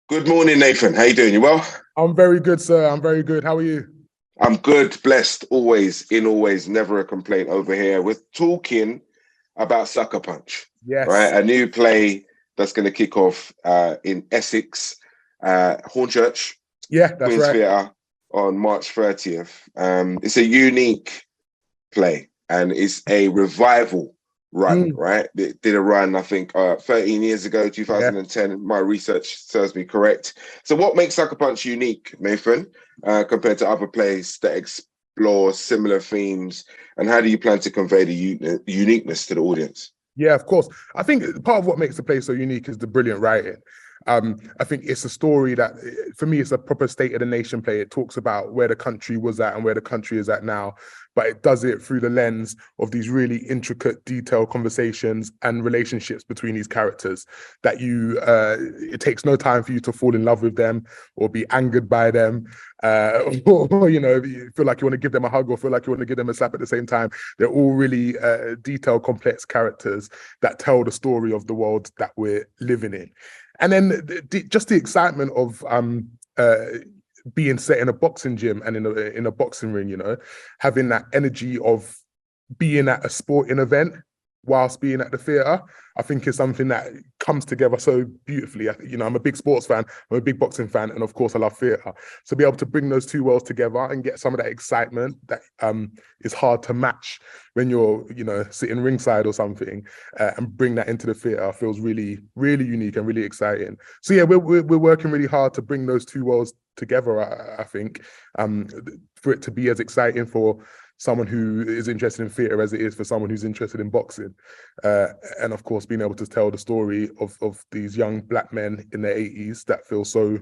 Good morning, Nathan. How you doing? You well? I'm very good, sir. I'm very good. How are you? I'm good, blessed, always, always, never a complaint over here. We're talking about Sucker Punch, right? Yes. A new play that's going to kick off in Essex, Hornchurch, Yeah, that's Queen's right. Theatre on March 30th. It's a unique play and it's a revival run, Mm, right? It did a run, I think, 13 years ago, yeah. 2010. My research serves me correct. So what makes Sucker Punch unique, Nathan, compared to other plays that explore similar themes? And how do you plan to convey the uniqueness to the audience? Yeah, of course. I think part of what makes the play so unique is the brilliant writing. I think it's a story that, for me, it's a proper state of the nation play. It talks about where the country was at and where the country is at now, but it does it through the lens of these really intricate, detailed conversations and relationships between these characters that it takes no time for you to fall in love with them or be angered by them, or, you feel like you want to give them a hug or feel like you want to give them a slap at the same time. They're all really detailed, complex characters that tell the story of the world that we're living in. And then just the excitement of being set in a boxing gym and in a boxing ring, having that energy of being at a sporting event whilst being at the theatre, I think is something that comes together so beautifully. I'm a big sports fan, I'm a big boxing fan, and of course I love theatre. So be able to bring those two worlds together and get some of that excitement that is hard to match when you're, sitting ringside or something, and bring that into the theatre feels really, really unique and really exciting. So yeah, we're working really hard to bring those two worlds together, I think, for it to be as exciting for someone who is interested in theatre as it is for someone who's interested in boxing. And of course, being able to tell the story of these young Black men in their 80s that feel so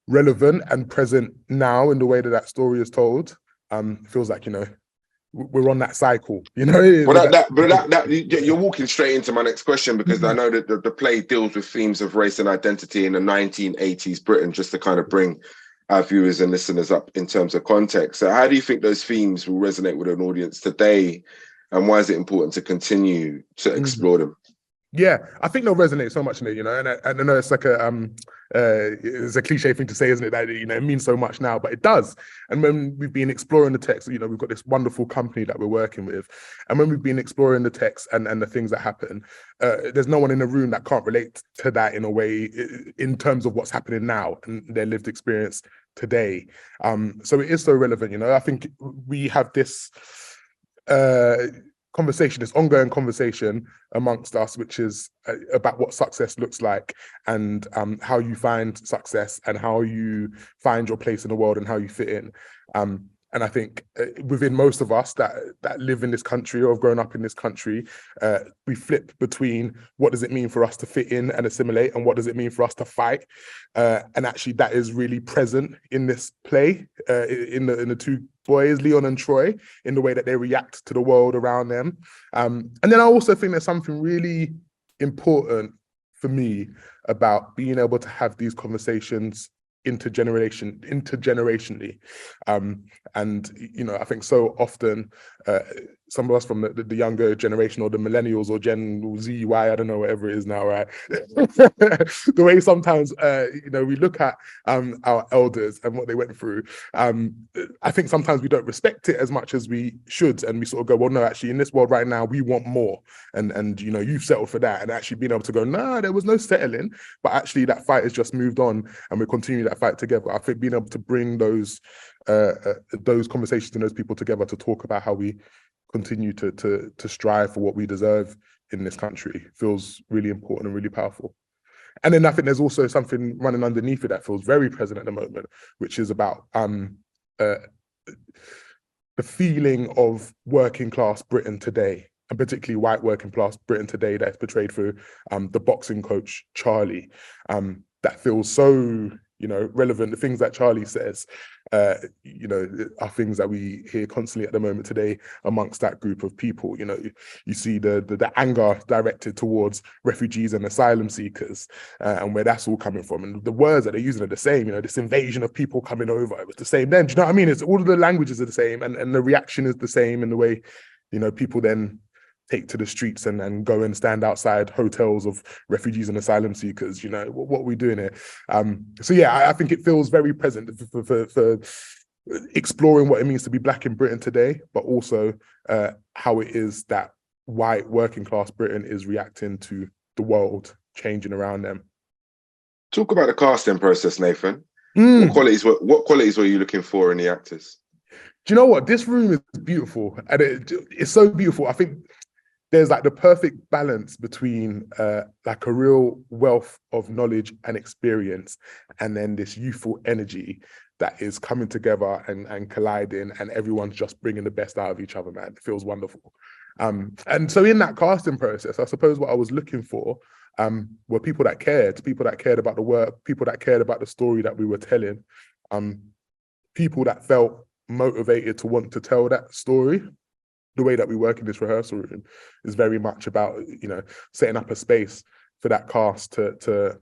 relevant and present now in the way that story is told, feels like, we're on that cycle, You're walking straight into my next question because I know that the play deals with themes of race and identity in the 1980s Britain, just to kind of bring our viewers and listeners up in terms of context. So how do you think those themes will resonate with an audience today, and why is it important to continue to explore them? Yeah, I think they'll resonate so much in it, and I know it's like it's a cliche thing to say, isn't it? That it means so much now, but it does. And when we've been exploring the text, we've got this wonderful company that we're working with, and when we've been exploring the text and the things that happen, there's no one in the room that can't relate to that in a way, in terms of what's happening now and their lived experience today. So it is so relevant. I think we have this conversation, this ongoing conversation amongst us, which is about what success looks like and how you find success and how you find your place in the world and how you fit in. And I think within most of us that live in this country or have grown up in this country, we flip between what does it mean for us to fit in and assimilate and what does it mean for us to fight. And actually that is really present in this play, in the two boys, Leon and Troy, in the way that they react to the world around them. And then I also think there's something really important for me about being able to have these conversations intergenerationally. And I think so often some of us from the younger generation or the millennials or Gen Z, Y, I don't know, whatever it is now, right? The way sometimes we look at our elders and what they went through, I think sometimes we don't respect it as much as we should, and we sort of go, well, no, actually in this world right now we want more, and you've settled for that, and actually being able to go, no, there was no settling, but actually that fight has just moved on and we're continuing that fight together. I think being able to bring those conversations and those people together to talk about how we continue to strive for what we deserve in this country feels really important and really powerful. And then I think there's also something running underneath it that feels very present at the moment, which is about the feeling of working class Britain today, and particularly white working class Britain today, that's portrayed through the boxing coach Charlie, that feels so relevant. The things that Charlie says, are things that we hear constantly at the moment today amongst that group of people. You see the anger directed towards refugees and asylum seekers, and where that's all coming from. And the words that they're using are the same. This invasion of people coming over, it was the same then. Do you know what I mean? It's all of the languages are the same, and the reaction is the same in the way, people then take to the streets and go and stand outside hotels of refugees and asylum seekers. What are we doing here? So yeah, I think it feels very present for exploring what it means to be Black in Britain today, but also how it is that white working class Britain is reacting to the world changing around them. Talk about the casting process, Nathan. Mm. What qualities were you looking for in the actors? Do you know what? This room is beautiful, and it's so beautiful. I think there's like the perfect balance between like a real wealth of knowledge and experience, and then this youthful energy that is coming together and colliding, and everyone's just bringing the best out of each other, man. It feels wonderful. And so in that casting process, I suppose what I was looking for were people that cared about the work, people that cared about the story that we were telling, people that felt motivated to want to tell that story. The way that we work in this rehearsal room is very much about, setting up a space for that cast to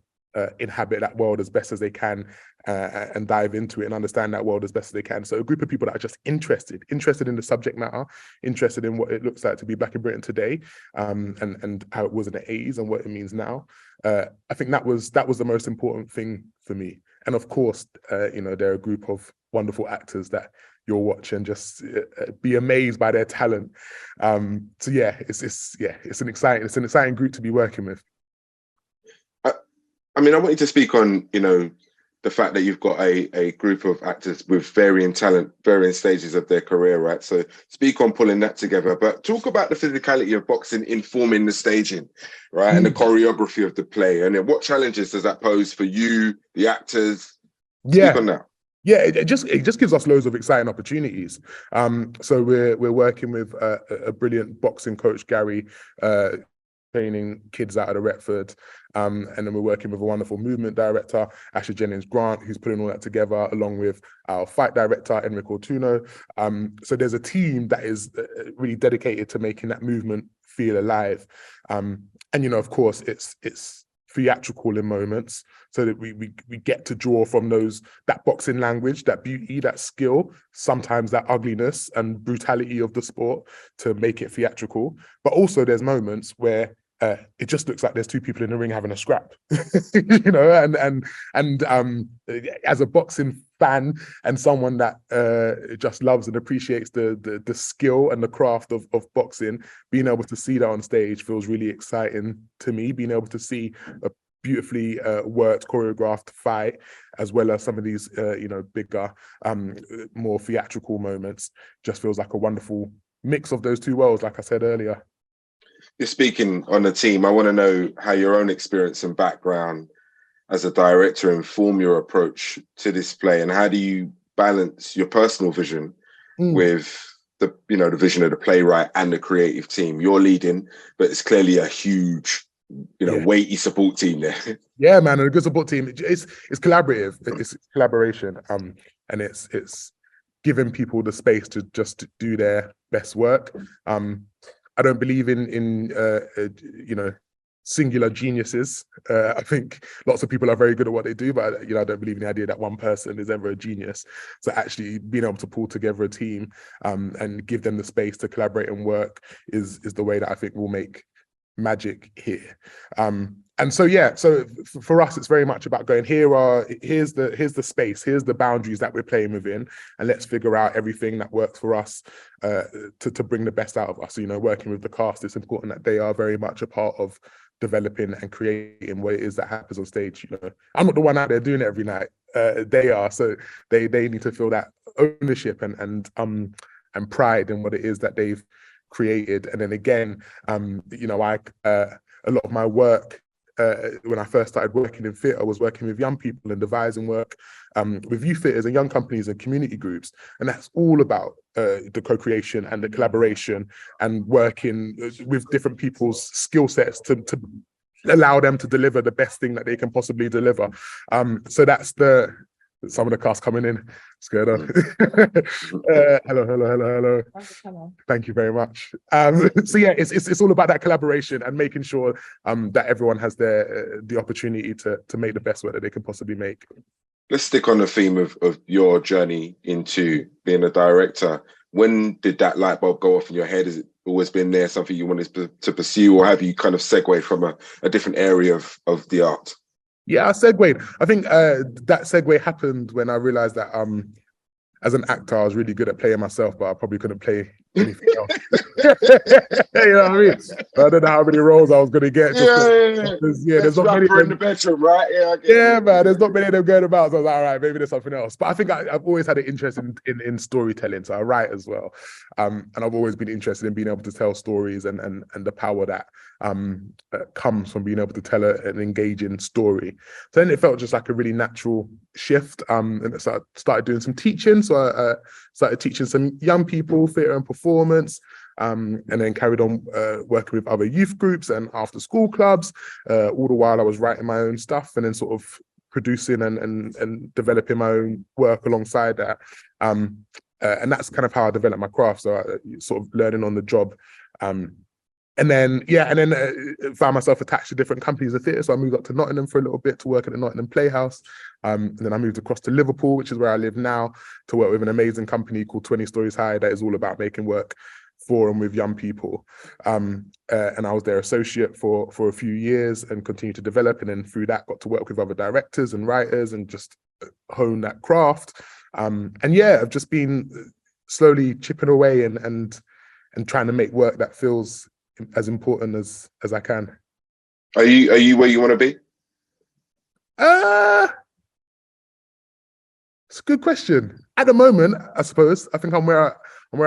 inhabit that world as best as they can, and dive into it and understand that world as best as they can. So a group of people that are just interested in the subject matter, interested in what it looks like to be Black in Britain today, and how it was in the 80s and what it means now. I think that was the most important thing for me. And of course, they're a group of wonderful actors that you'll watch and just be amazed by their talent. So yeah, it's an exciting group to be working with. I mean, I want you to speak on, the fact that you've got a group of actors with varying talent, varying stages of their career, right? So speak on pulling that together, but talk about the physicality of boxing informing the staging, right? And the choreography of the play. And then what challenges does that pose for you, the actors? Speak on that. Yeah, it just gives us loads of exciting opportunities. So we're working with a brilliant boxing coach, Gary, training kids out of the Retford. And then we're working with a wonderful movement director, Asher Jennings Grant, who's putting all that together, along with our fight director, Enrico Tuno. So there's a team that is really dedicated to making that movement feel alive. And, of course, it's theatrical in moments, so that we get to draw from that boxing language, that beauty, that skill, sometimes that ugliness and brutality of the sport to make it theatrical. But also there's moments where it just looks like there's two people in the ring having a scrap, and as a boxing fan and someone that just loves and appreciates the skill and the craft of boxing, being able to see that on stage feels really exciting to me. Being able to see a beautifully worked, choreographed fight, as well as some of these bigger, more theatrical moments, just feels like a wonderful mix of those two worlds, like I said earlier. You're speaking on the team. I want to know how your own experience and background as a director inform your approach to this play, and how do you balance your personal vision with the vision of the playwright and the creative team? You're leading, but it's clearly a huge, weighty support team there. Yeah, man, and a good support team. It's collaborative. It's collaboration. And it's giving people the space to just do their best work. I don't believe in singular geniuses. I think lots of people are very good at what they do, but I don't believe in the idea that one person is ever a genius. So actually being able to pull together a team and give them the space to collaborate and work is the way that I think will make magic here. And so so for us, it's very much about going, here's the space, here's the boundaries that we're playing within, and let's figure out everything that works for us to bring the best out of us. Working with the cast, it's important that they are very much a part of developing and creating what it is that happens on stage. I'm not the one out there doing it every night. They are, so they need to feel that ownership and pride in what it is that they've created. And then again, a lot of my work when I first started working in theatre, I was working with young people and devising work with youth theatres and young companies and community groups. And that's all about the co-creation and the collaboration and working with different people's skill sets to allow them to deliver the best thing that they can possibly deliver. So that's some of the cast coming in. Scared on. Hello. Thank you very much. So yeah, it's all about that collaboration and making sure that everyone has the opportunity to make the best work that they can possibly make. Let's stick on the theme of your journey into being a director. When did that light bulb go off in your head? always been there, something you wanted to pursue, or have you kind of segued from a different area of the art? Yeah, I segued. I think that segue happened when I realized that as an actor, I was really good at playing myself, but I probably couldn't play anything else. You know what I mean? I don't know how many roles I was going to get. There's not many. In the bedroom, right? Man. There's not many of them going about. So I was like, all right, maybe there's something else. But I think I've always had an interest in storytelling, so I write as well. And I've always been interested in being able to tell stories and the power that comes from being able to tell an engaging story. So then it felt just like a really natural shift. And so I started doing some teaching. So I started teaching some young people theatre and performance, and then carried on working with other youth groups and after school clubs. All the while I was writing my own stuff and then sort of producing and developing my own work alongside that. And that's kind of how I developed my craft. So I sort of learning on the job. And then found myself attached to different companies of theatre. So I moved up to Nottingham for a little bit to work at the Nottingham Playhouse. And then I moved across to Liverpool, which is where I live now, to work with an amazing company called 20 Stories High that is all about making work for and with young people. And I was their associate for a few years and continued to develop. And then through that, got to work with other directors and writers and just hone that craft. I've just been slowly chipping away and trying to make work that feels as important as I can. Are you where you want to be? It's a good question. At the moment, I suppose I think I'm where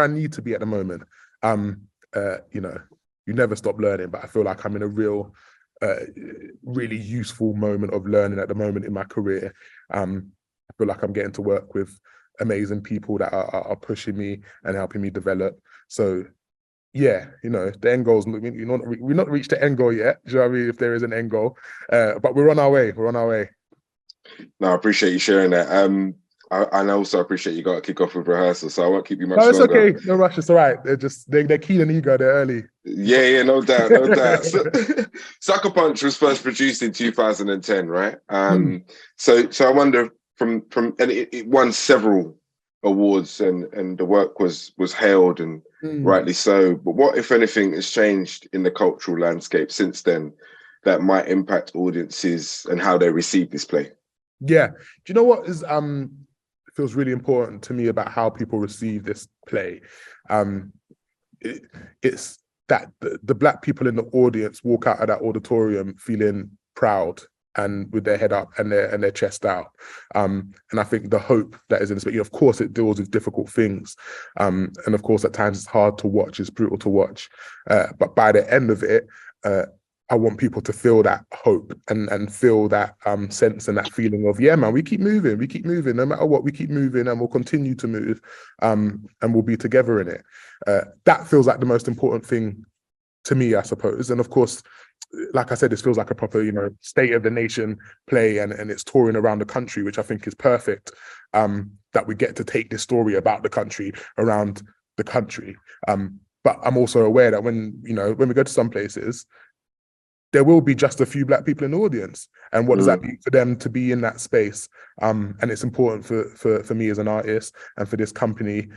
I need to be at the moment. You never stop learning, but I feel like I'm in a really useful moment of learning at the moment in my career. I feel like I'm getting to work with amazing people that are pushing me and helping me develop. So yeah, the end goal's we've not reached the end goal yet. Do you know what I mean? If there is an end goal, but we're on our way. No, I appreciate you sharing that. I also appreciate you got to kick off with rehearsal, so I won't keep you much longer. No, it's longer. okay. No rush. It's all right. They're keen and eager. They're early. Yeah, no doubt. Sucker Punch was first produced in 2010, right? So I wonder from and it won several awards and the work was hailed and rightly so. But what, if anything, has changed in the cultural landscape since then that might impact audiences and how they receive this play? Yeah. Do you know what is feels really important to me about how people receive this play? It's that the Black people in the audience walk out of that auditorium feeling proud and with their head up and their chest out. And I think the hope that is in this, but of course it deals with difficult things. And of course at times it's hard to watch, it's brutal to watch. But by the end of it, I want people to feel that hope and feel that sense and that feeling of, yeah, man, we keep moving, no matter what, we keep moving and we'll continue to move, and we'll be together in it. That feels like the most important thing to me, I suppose. And of course, like I said, this feels like a proper, state of the nation play, and it's touring around the country, which I think is perfect, that we get to take this story about the country around the country. But I'm also aware that when we go to some places, there will be just a few Black people in the audience. And what does that mean for them to be in that space? And it's important for me as an artist and for this company,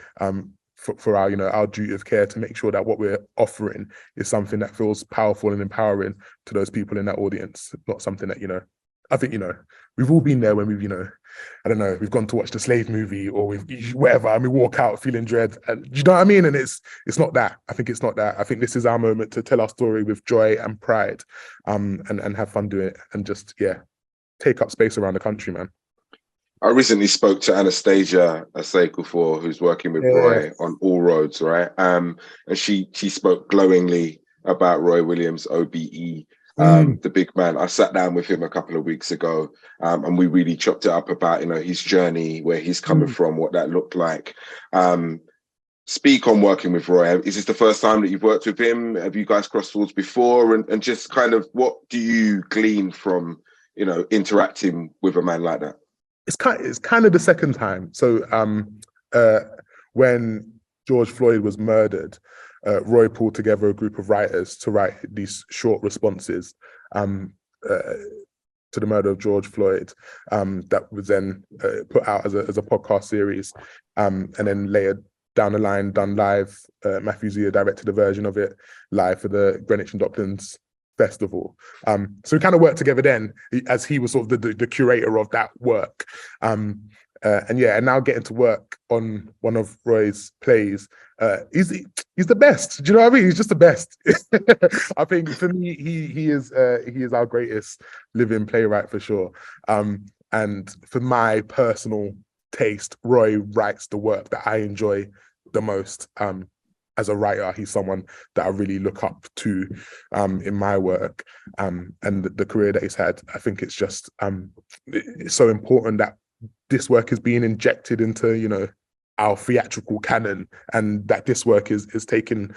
for our duty of care to make sure that what we're offering is something that feels powerful and empowering to those people in that audience, not something that, I think, we've all been there when we've, I don't know, we've gone to watch the Slave movie or we've whatever, and we walk out feeling dread. And you know what I mean? And it's not that. I think it's not that. I think this is our moment to tell our story with joy and pride, and have fun doing it and just, take up space around the country, man. I recently spoke to Anastasia Asseikufor, who's working with Roy on All Roads, right? And she spoke glowingly about Roy Williams, OBE, the big man. I sat down with him a couple of weeks ago, and we really chopped it up about his journey, where he's coming from, what that looked like. Speak on working with Roy. Is this the first time that you've worked with him? Have you guys crossed swords before? And just kind of what do you glean from interacting with a man like that? It's kind of the second time. So when George Floyd was murdered, Roy pulled together a group of writers to write these short responses to the murder of George Floyd, that was then put out as a podcast series, and then later down the line done live. Matthew Zia directed a version of it live for the Greenwich and Docklands Festival. So we kind of worked together then, as he was sort of the curator of that work. And now getting to work on one of Roy's plays, he's the best. Do you know what I mean? He's just the best. I think for me, he is our greatest living playwright for sure. And for my personal taste, Roy writes the work that I enjoy the most. As a writer, he's someone that I really look up to in my work, and the career that he's had. I think it's just it's so important that this work is being injected into our theatrical canon, and that this work is taking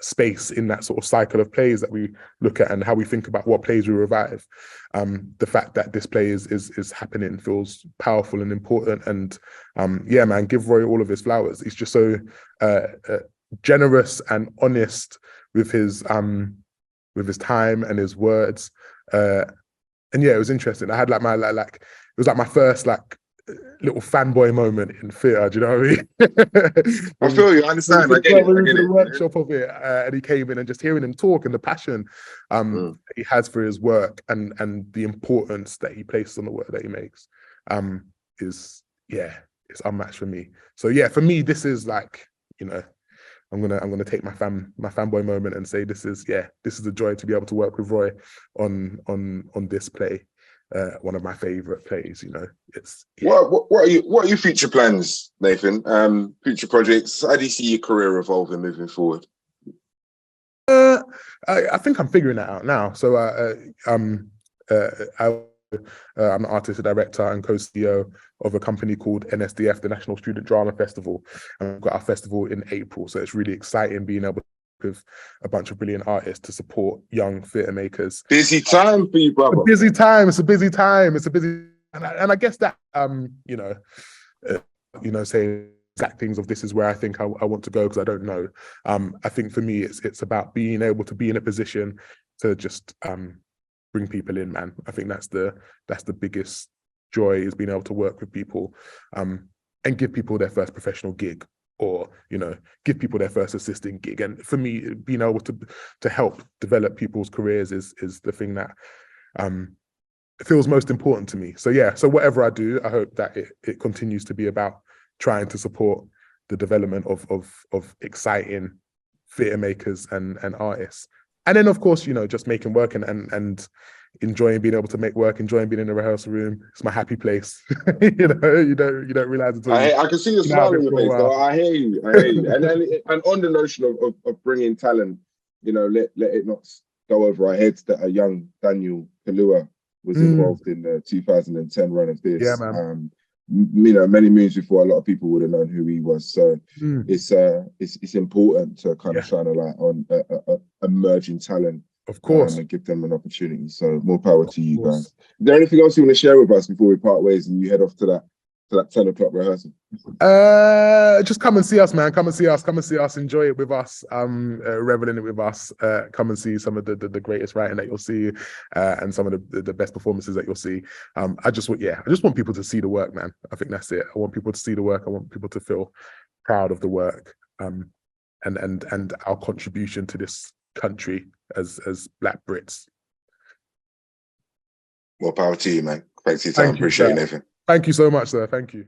space in that sort of cycle of plays that we look at and how we think about what plays we revive. The fact that this play is happening feels powerful and important. And yeah, man, give Roy all of his flowers. He's just so generous and honest with his time and his words. And yeah, it was interesting. I had like it was like my first little fanboy moment in theatre. Do you know what I mean? I feel you. I understand. I get it. The workshop of it, and he came in, and just hearing him talk and the passion he has for his work and the importance that he places on the work that he makes is it's unmatched for me. So yeah, for me, this is I'm gonna take my fanboy moment and say this is a joy to be able to work with Roy on this play. One of my favorite plays. It's what are your future plans, Nathan? Future projects. How do you see your career evolving moving forward? I think I'm figuring that out now. So I'm an artist, a director, and co-CEO of a company called NSDF, the National Student Drama Festival, and we've got our festival in April. So it's really exciting being able to with a bunch of brilliant artists to support young theatre makers. Busy time for you, brother. It's a busy time. And I guess that saying exact things of this is where I think I want to go, because I don't know. I think for me it's about being able to be in a position to just bring people in, man. I think that's the biggest joy, is being able to work with people and give people their first professional gig, or give people their first assisting gig. And for me, being able to help develop people's careers is the thing that feels most important to me. So yeah, so whatever I do, I hope that it continues to be about trying to support the development of exciting theatre makers and artists. And then of course, just making work and enjoying being able to make work, enjoying being in the rehearsal room. It's my happy place. you don't realize it. I can see the smile on your face, though. I hear you. And on the notion of bringing talent, let it not go over our heads that a young Daniel Kaluuya was involved in the 2010 run of this. Yeah, man. Many moons before a lot of people would have known who he was. So it's important to kind of shine a light on emerging talent. Of course. And give them an opportunity. So more power to you guys. Is there anything else you want to share with us before we part ways and you head off to that 10 o'clock rehearsal? Just come and see us, man. Come and see us. Enjoy it with us. Revel in it with us. Come and see some of the greatest writing that you'll see, and some of the best performances that you'll see. I just want people to see the work, man. I think that's it. I want people to see the work. I want people to feel proud of the work, and our contribution to this country as Black Brits. More power to you, man. Thanks for your time. Appreciate it, Nathan. Thank you so much, sir. Thank you.